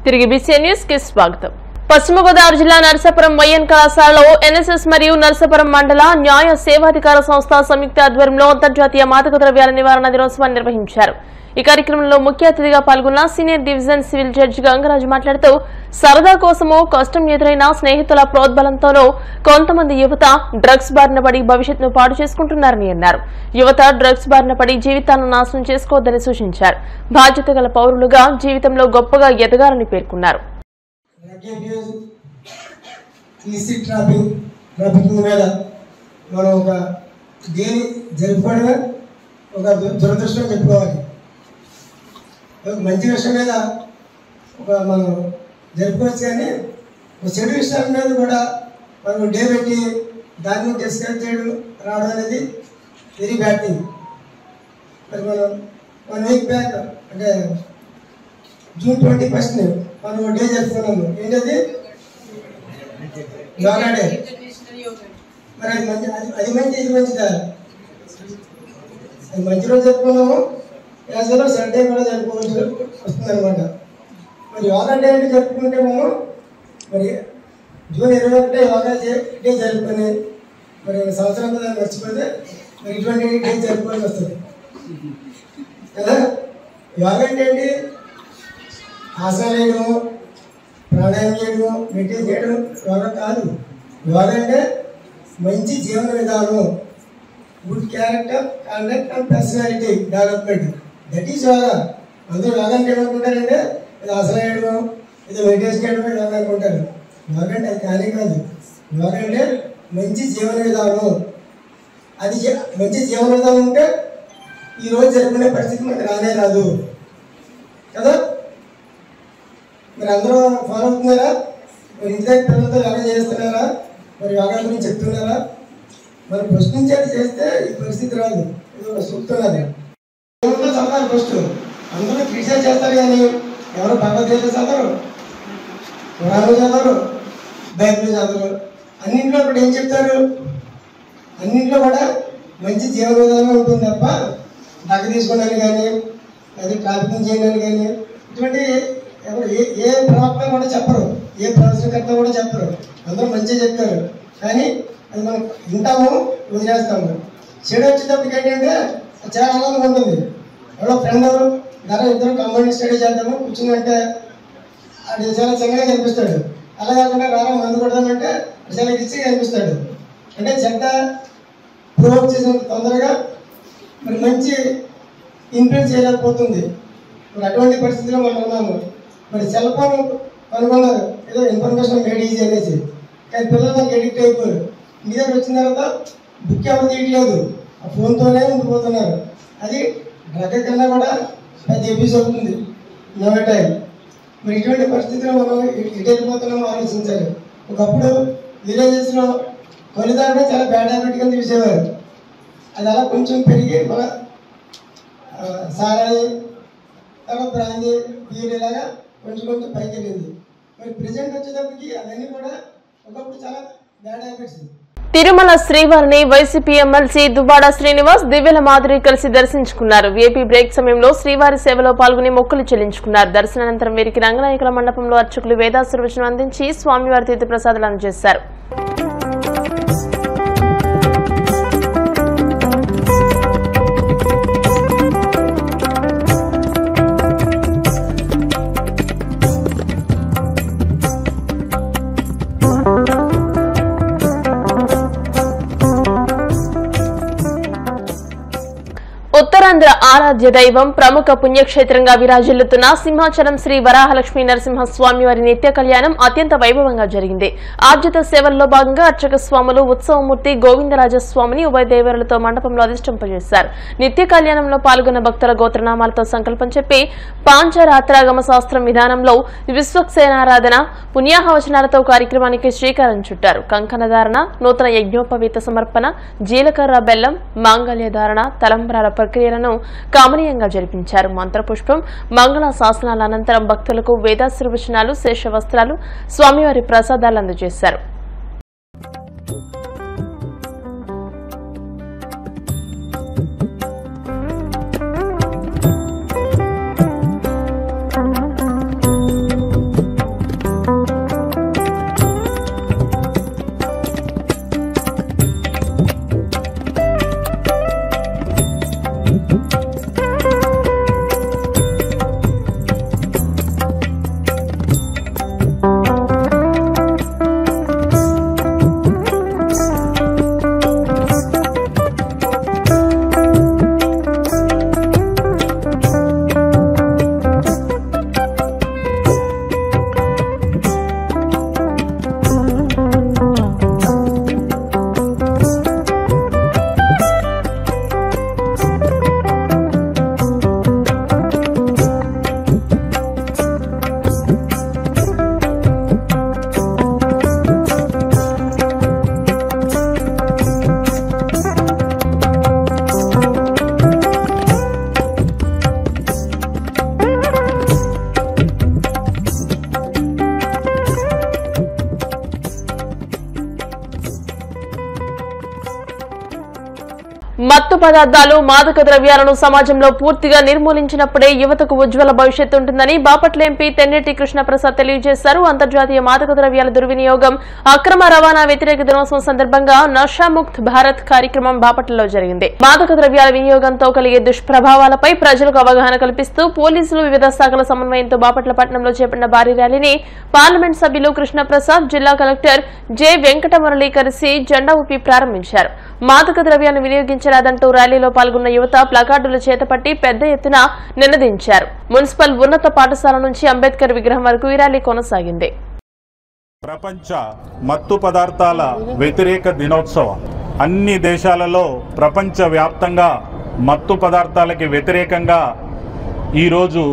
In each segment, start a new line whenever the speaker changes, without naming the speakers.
తిరిగి BC news కి స్వాగతం. పశ్చిమ గోదావరి జిల్లా నరసాపురం వైఎన్ కళాశాలలో ఎన్ఎస్ఎస్ మరియు నరసాపురం మండల న్యాయ సేవాధికార సంస్థ సంయుక్త ఆధ్వర్యంలో అంతర్జాతీయ మాదక ద్రవ్యాల నివారణ దినోత్సవాన్ని నిర్వహించారు. ఈ కార్యక్రమంలో ముఖ్య అతిథిగా పాల్గొన్న senior division civil judge Gangaraju మాట్లాడుతూ సరదా కోసమో కష్టం ఎదురైన స్నేహితుల ప్రోద్బలంతోనో కొంతమంది యువత డ్రగ్స్ బారిన పడి భవిష్యత్తును పాడు చేసుకుంటున్నారని అన్నారు. యువత డ్రగ్స్ బారిన పడి జీవితాలను నాశనం చేసుకోవద్దని సూచించారు. బాధ్యత గల పౌరులుగా జీవితంలో గొప్పగా ఎదగాలని పేర్కొన్నారు.
దురదృష్టం చెప్పుకోవాలి. మంచి విషయం మీద మనం జరుపుకోవచ్చు, కానీ చెడు విషయాల మీద కూడా మనం డే పెట్టి దాన్ని డిస్కస్ చేయడం రావడం అనేది వెరీ బ్యాడ్ థింగ్. మరి మనం 1 వీక్ బ్యాక్ అంటే June 21st మనం డే జరుపుకున్నాము. ఏంటది? యోగా డే. మరి అది మంచి ఇది మంచిదా? అది మంచి రోజు జరుపుకున్నాము, యాజలో సండే కూడా జరుపుకోవాల్సి వస్తుంది అనమాట. మరి యోగా డే అంటే జరుపుకుంటే మనం మరి June 21 యోగా డే జరుపుకొని మరి సంవత్సరం దాన్ని మర్చిపోతే మరి ఇటువంటి డే జరుపుకోవాల్సి వస్తుంది కదా. యోగా అంటే ఏంటి? ఆసనాలు వేయడము, ప్రాణాయామం చేయడము, మెడిటేషన్ చేయడం యోగా కాదు. యోగా అంటే మంచి జీవన విధానం, good character, conduct and personality development. That is yoga. అందరూ యోగా అంటే ఏమనుకుంటారంటే ఇది ఆసనం వేయడము, ఇది మెడిటేషన్ చేయడము యోగా అనుకుంటారు. యోగా అంటే అది కానీ కాదు. యోగా అంటే మంచి జీవన విధానం. అది మంచి జీవన విధానం ఉంటే ఈరోజు జరుపుకునే పరిస్థితి మనకు రానే రాదు కదా. మరి అందరూ ఫాలో అవుతున్నారా? మరి ఇంటి దగ్గర పిల్లలతో యోగా చేస్తున్నారా? మరి యోగా గురించి చెప్తున్నారా? మనం ప్రశ్నించేది చేస్తే ఈ పరిస్థితి రాదు. చూస్తున్నది ఏముందో చదవాలి. ఫస్ట్ అందరూ క్రిటిసైజ్ చేస్తారు, కానీ ఎవరు భగవద్గీత చదవరు, పురాణం చదవరు, బైబిల్ చదవరు. అన్నింటిలో కూడా ఏం చెప్తారు? అన్నింటిలో కూడా మంచి జీవన విధానం ఉంటుంది తప్ప దగ్గర తీసుకోవడానికి కానీ అది ట్రాఫికింగ్ చేయడానికి కానీ ఇటువంటి ఎవరు ఏ ప్రవక్త కూడా చెప్పరు, ఏ ప్రవచనకర్త కూడా చెప్పరు. అందరూ మంచిగా చెప్తారు, కానీ అది మనం వింటాము, వదిలేస్తాము. చెడు వచ్చేటప్పటికి ఏంటంటే చాలా ఆనందంగా ఉంటుంది. ఎవరో ఫ్రెండ్ ఇద్దరు కంబైన్ స్టడీ చేద్దాము కూర్చుందంటే అది చాలా చక్కగా కనిపిస్తాడు. అలా కాకుండా రారా మందు కొడదామంటే చాలా రిచ్గా కనిపిస్తాడు. అంటే చెడ్డ ప్రొవోక్ చేసినంత తొందరగా మరి మంచి ఇన్ఫ్లుయెన్స్ చేయలేకపోతుంది. మరి అటువంటి పరిస్థితిలో మనం ఉన్నాము. మరి సెల్ ఫోన్ కనుగొన్నారు, ఏదో ఇన్ఫర్మేషన్ మేడ్ ఈజీ అనేసి, కానీ పిల్లలు దానికి ఎడిక్ట్ అయిపోయారు. మీ దగ్గర వచ్చిన తర్వాత బుక్ ఎవరు తీయట్లేదు, ఆ ఫోన్తోనే ఉండిపోతున్నారు. అది డ్రగ్ కన్నా కూడా అది అబ్యూస్ అవుతుంది నో టైం. మరి ఇటువంటి పరిస్థితిలో మనం ఎటు వెళ్ళిపోతున్నామో ఆలోచించాలి. ఒకప్పుడు విలేజెస్లో కొలిదారుడే చాలా బ్యాడ్ హ్యాబిట్ కింద చూసేవారు. అది అలా కొంచెం పెరిగి మన సారాయి, తర్వాత బ్రాంది, బీర్ ఇలాగా కొంచెం కొంచెం పైకి వెళ్ళింది. మరి ప్రెజెంట్ వచ్చేటప్పటికి అవన్నీ కూడా ఒకప్పుడు చాలా బ్యాడ్ హ్యాబిట్స్.
తిరుమల శ్రీవారిని వైసీపీ ఎమ్మెల్సీ దువ్వాడ శ్రీనివాస్, దివ్యల మాధురి కలిసి దర్శించుకున్నారు. వీఐపీ బ్రేక్ సమయంలో శ్రీవారి సేవలో పాల్గొని మొక్కులు చెల్లించుకున్నారు. దర్శనానంతరం వీరికి రంగనాయకుల మండపంలో అర్చకులు వేదాశీర్వచనం అందించి స్వామివారి తీర్థ ప్రసాదాలు అందజేశారు. ఉత్తరాంధ్ర ఆరాధ్య దైవం, ప్రముఖ పుణ్యక్షేత్రంగా విరాజిల్లుతున్న సింహాచలం శ్రీ వరాహలక్ష్మీ నరసింహస్వామి వారి నిత్య కళ్యాణం అత్యంత వైభవంగా జరిగింది. ఆర్జిత సేవల్లో భాగంగా అర్చక స్వాములు ఉత్సవమూర్తి గోవిందరాజస్వామిని ఉభయ దేవరులతో మండపంలో అధిష్టింపజేశారు. నిత్య కళ్యాణంలో పాల్గొన్న భక్తుల గోత్రనామాలతో సంకల్పం చెప్పి పాంచరాత్రాగమ శాస్త్రం విధానంలో విశ్వక్సేనారాధన, పుణ్యాహవచనాలతో కార్యక్రమానికి శ్రీకారం చుట్టారు. కంకణధారణ, నూతన యజ్ఞోపవీత సమర్పణ, జీలకర్ర బెల్లం, మాంగళ్య ధారణ, తలంబ్రాల ప్రక్రియలను కామనీయంగా జరిపించారు. మంత్రపుష్పం, మంగళ శాసనాల అనంతరం భక్తులకు వేదాశీర్వచనాలు, శేష వస్త్రాలు, స్వామివారి ప్రసాదాలు అందజేశారు. మత్తు పదార్థాలు మాదక ద్రవ్యాలను సమాజంలో పూర్తిగా నిర్మూలించినప్పుడే యువతకు ఉజ్వల భవిష్యత్తు ఉంటుందని బాపట్ల ఎంపీ తెన్నేటి కృష్ణప్రసాద్ తెలియజేశారు. అంతర్జాతీయ మాదక ద్రవ్యాల దుర్వినియోగం, అక్రమ రవాణా వ్యతిరేక దినోత్సవం సందర్భంగా నషాముక్త్ భారత్ కార్యక్రమం బాపట్లలో జరిగింది. మాదక ద్రవ్యాల వినియోగంతో కలిగే దుష్ప్రభావాలపై ప్రజలకు అవగాహన కల్పిస్తూ పోలీసులు వివిధ శాఖల సమన్వయంతో బాపట్ల పట్టణంలో చేపట్టిన భారీ ర్యాలీని పార్లమెంట్ సభ్యులు కృష్ణప్రసాద్, జిల్లా కలెక్టర్ జె వెంకటమురళి కలిసి జెండా ఊపి ప్రారంభించారు. మాదక ద్రవ్యాలను వినియోగించరాదంటూ ర్యాలీలో పాల్గొన్న యువత ప్లకార్డులు చేతపట్టి పెద్ద ఎత్తున నినదించారు. మున్సిపల్ ఉన్నత పాఠశాల నుంచి అంబేద్కర్ విగ్రహం వరకు ఈ ర్యాలీ కొనసాగింది.
ప్రపంచ మత్తు పదార్థాల వ్యతిరేక దినోత్సవం అన్ని దేశాలలో ప్రపంచ వ్యాప్తంగా మత్తు పదార్థాలకి వ్యతిరేకంగా ఈరోజు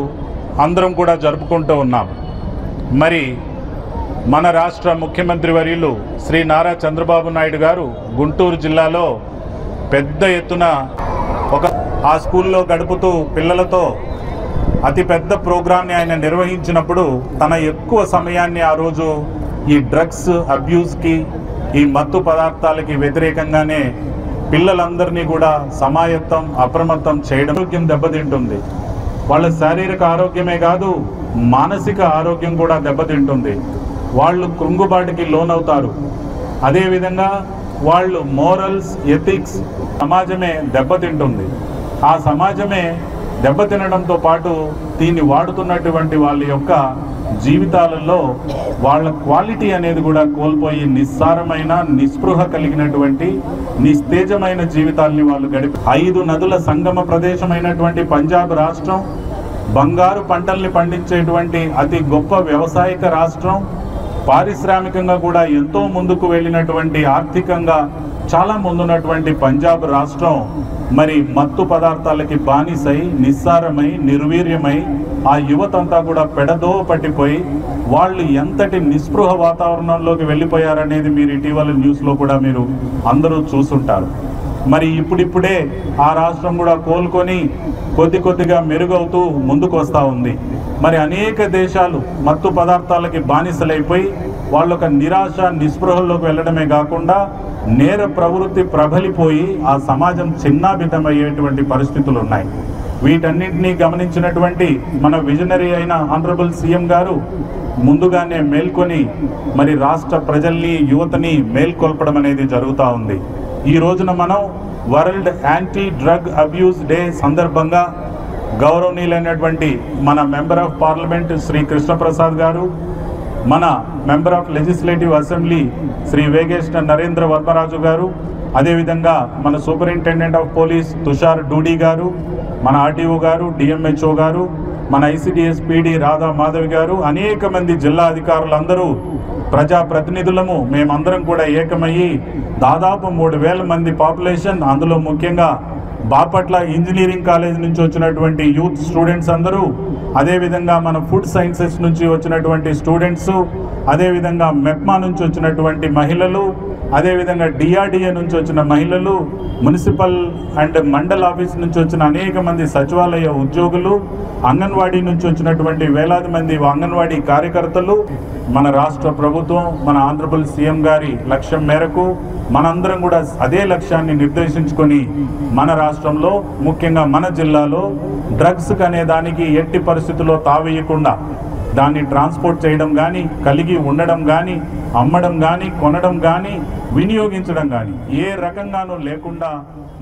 అందరం కూడా జరుపుకుంటూ ఉన్నాం. మరి మన రాష్ట్ర ముఖ్యమంత్రి వర్యులు శ్రీ నారా చంద్రబాబు నాయుడు గారు గుంటూరు జిల్లాలో పెద్ద ఎత్తున ఆ స్కూల్లో గడుపుతూ పిల్లలతో అతి పెద్ద ప్రోగ్రామ్ని ఆయన నిర్వహించినప్పుడు తన ఎక్కువ సమయాన్ని ఆ రోజు ఈ డ్రగ్స్ అబ్యూస్కి, ఈ మత్తు పదార్థాలకి వ్యతిరేకంగానే పిల్లలందరినీ కూడా సమాయత్తం, అప్రమత్తం చేయడం. ఆరోగ్యం దెబ్బతింటుంది. వాళ్ళ శారీరక ఆరోగ్యమే కాదు, మానసిక ఆరోగ్యం కూడా దెబ్బతింటుంది. వాళ్ళు కృంగుబాటుకి లోనవుతారు. అదేవిధంగా వాళ్ళు మోరల్స్, ఎథిక్స్, సమాజమే దెబ్బతింటుంది. ఆ సమాజమే దెబ్బతినడంతో పాటు దీన్ని వాడుతున్నటువంటి వాళ్ళ యొక్క జీవితాలలో వాళ్ళ క్వాలిటీ అనేది కూడా కోల్పోయి నిస్సారమైన, నిస్పృహ కలిగినటువంటి, నిస్తేజమైన జీవితాల్ని వాళ్ళు గడిపి 5 నదుల సంగమ ప్రదేశమైనటువంటి పంజాబ్ రాష్ట్రం, బంగారు పంటల్ని పండించేటువంటి అతి గొప్ప వ్యవసాయక రాష్ట్రం, పారిశ్రామికంగా కూడా ఎంతో ముందుకు వెళ్ళినటువంటి, ఆర్థికంగా చాలా ముందున్నటువంటి పంజాబ్ రాష్ట్రం మరి మత్తు పదార్థాలకి బానిసై, నిస్సారమై, నిర్వీర్యమై ఆ యువతంతా కూడా పెడదో పట్టిపోయి వాళ్ళు ఎంతటి నిస్పృహ వాతావరణంలోకి వెళ్ళిపోయారనేది మీరు ఇటీవల న్యూస్లో కూడా మీరు అందరూ చూసుంటారు. మరి ఇప్పుడిప్పుడే ఆ రాష్ట్రం కూడా కోలుకొని కొద్దిగా మెరుగవుతూ ముందుకు వస్తూ ఉంది. మరి అనేక దేశాలు మత్తు పదార్థాలకి బానిసలైపోయి వాళ్ళొక నిరాశ, నిస్పృహల్లోకి వెళ్ళడమే కాకుండా నేర ప్రవృత్తి ప్రబలిపోయి ఆ సమాజం చిన్నాభిన్నమయ్యేటువంటి పరిస్థితులు ఉన్నాయి. వీటన్నింటినీ గమనించినటువంటి మన విజనరీ అయిన ఆనరబుల్ సీఎం గారు ముందుగానే మేల్కొని మరి రాష్ట్ర ప్రజల్ని, యువతని మేల్కొల్పడం అనేది జరుగుతూ ఉంది. ఈ రోజున మనం world anti drug abuse day సందర్భంగా గౌరవనీయులైనటువంటి మన member of parliament Shri Krishnaprasad గారు, మన member of legislative assembly Shri Vegesna Narendra Varmaraju గారు, అదేవిధంగా మన superintendent of police Tushar Doodi గారు, మన ఆర్టీఓ గారు, డిఎంహెచ్ఓ గారు, మన ఐసిడిఎస్ పీడి రాధా మాధవి గారు, అనేక మంది జిల్లా అధికారులందరూ, ప్రజాప్రతినిధులము మేమందరం కూడా ఏకమయ్యి దాదాపు 3000 మంది పాపులేషన్, అందులో ముఖ్యంగా బాపట్ల ఇంజనీరింగ్ కాలేజ్ నుంచి వచ్చినటువంటి యూత్ స్టూడెంట్స్ అందరూ, అదేవిధంగా మన ఫుడ్ సైన్సెస్ నుంచి వచ్చినటువంటి స్టూడెంట్స్, అదేవిధంగా మెప్మా నుంచి వచ్చినటువంటి మహిళలు, అదేవిధంగా డిఆర్డిఏ నుంచి వచ్చిన మహిళలు, మున్సిపల్ అండ్ మండల్ ఆఫీస్ నుంచి వచ్చిన అనేక మంది సచివాలయ ఉద్యోగులు, అంగన్వాడీ నుంచి వచ్చినటువంటి వేలాది మంది అంగన్వాడీ కార్యకర్తలు, మన రాష్ట్ర ప్రభుత్వం, మన ఆనరబుల్ సీఎం గారి లక్ష్యం మేరకు మనందరం కూడా అదే లక్ష్యాన్ని నిర్దేశించుకొని మన రాష్ట్రంలో, ముఖ్యంగా మన జిల్లాలో డ్రగ్స్ అనే దానికి ఎట్టి పరిస్థితుల్లో తావేయకుండా దాన్ని ట్రాన్స్పోర్ట్ చేయడం కానీ, కలిగి ఉండడం కానీ, అమ్మడం కానీ, కొనడం కానీ, వినియోగించడం కానీ ఏ రకంగానూ లేకుండా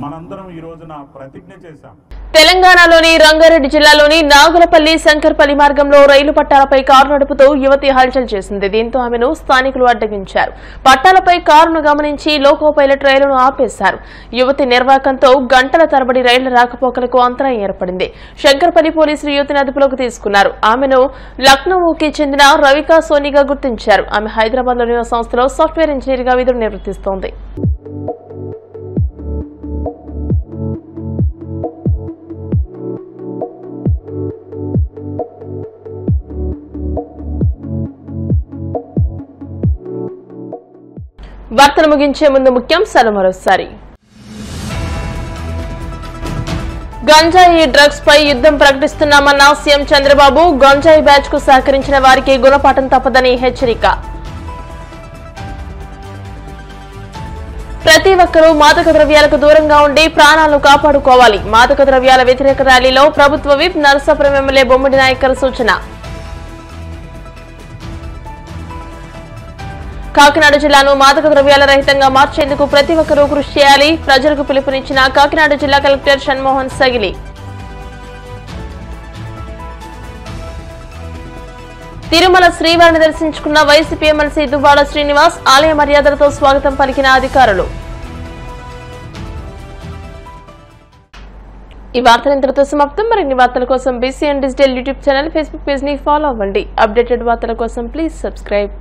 మనందరం ఈ రోజున ప్రతిజ్ఞ చేశాం.
తెలంగాణలోని రంగారెడ్డి జిల్లాలోని నాగులపల్లి శంకర్పల్లి మార్గంలో రైలు పట్టాలపై కారు నడుపుతూ యువతి హల్చల్ చేసింది. దీంతో ఆమెను స్థానికులు అడ్డగించారు. పట్టాలపై కారును గమనించి లోకో పైలట్ రైలును ఆపేశారు. యువతి నిర్వాకంతో గంటల తరబడి రైళ్ల రాకపోకలకు అంతరాయం ఏర్పడింది. శంకర్పల్లి పోలీసులు యువతిని అదుపులోకి తీసుకున్నారు. ఆమెను లక్నోకి చెందిన రవికా సోనిగా గుర్తించారు. ఆమె హైదరాబాద్లోని ఓ సంస్థలో సాఫ్ట్వేర్ ఇంజనీర్గా విధులు నిర్వర్తిస్తోంది. వార్తలు ముగించే ముందు ముఖ్యాంశాలు మరోసారి. గంజాయి డ్రగ్స్ పై యుద్ధం ప్రకటిస్తున్నామన్న సీఎం చంద్రబాబు, గంజాయి బ్యాచ్ కు సహకరించిన వారికి గుణపాఠం తప్పదని హెచ్చరిక. ప్రతి ఒక్కరూ మాదక ద్రవ్యాలకు దూరంగా ఉండి ప్రాణాలను కాపాడుకోవాలి. మాదక ద్రవ్యాల వ్యతిరేక ర్యాలీలో ప్రభుత్వ విప్ నరసాపురం ఎమ్మెల్యే బొమ్మడి నాయకర్ సూచన. కాకినాడ జిల్లాను మాదక ద్రవ్యాల రహితంగా మార్చేందుకు ప్రతి ఒక్కరూ కృషి చేయాలి. ప్రజలకు పిలుపునిచ్చిన కాకినాడ జిల్లా కలెక్టర్ షణ్మోహన్ సగిలి. తిరుమల శ్రీవారిని దర్శించుకున్న వైసీపీ ఎమ్మెల్సీ దువ్వాడ శ్రీనివాస్. ఆలయ మర్యాదలతో స్వాగతం పలికిన అధికారులు. ఈ వార్తలు ఇంతటితో సమాప్తం. మరిన్ని వార్తల కోసం BCN digital YouTube channel, Facebook page ని ఫాలో అవ్వండి. అప్డేటెడ్ వార్తల కోసం ప్లీజ్ సబ్స్క్రైబ్.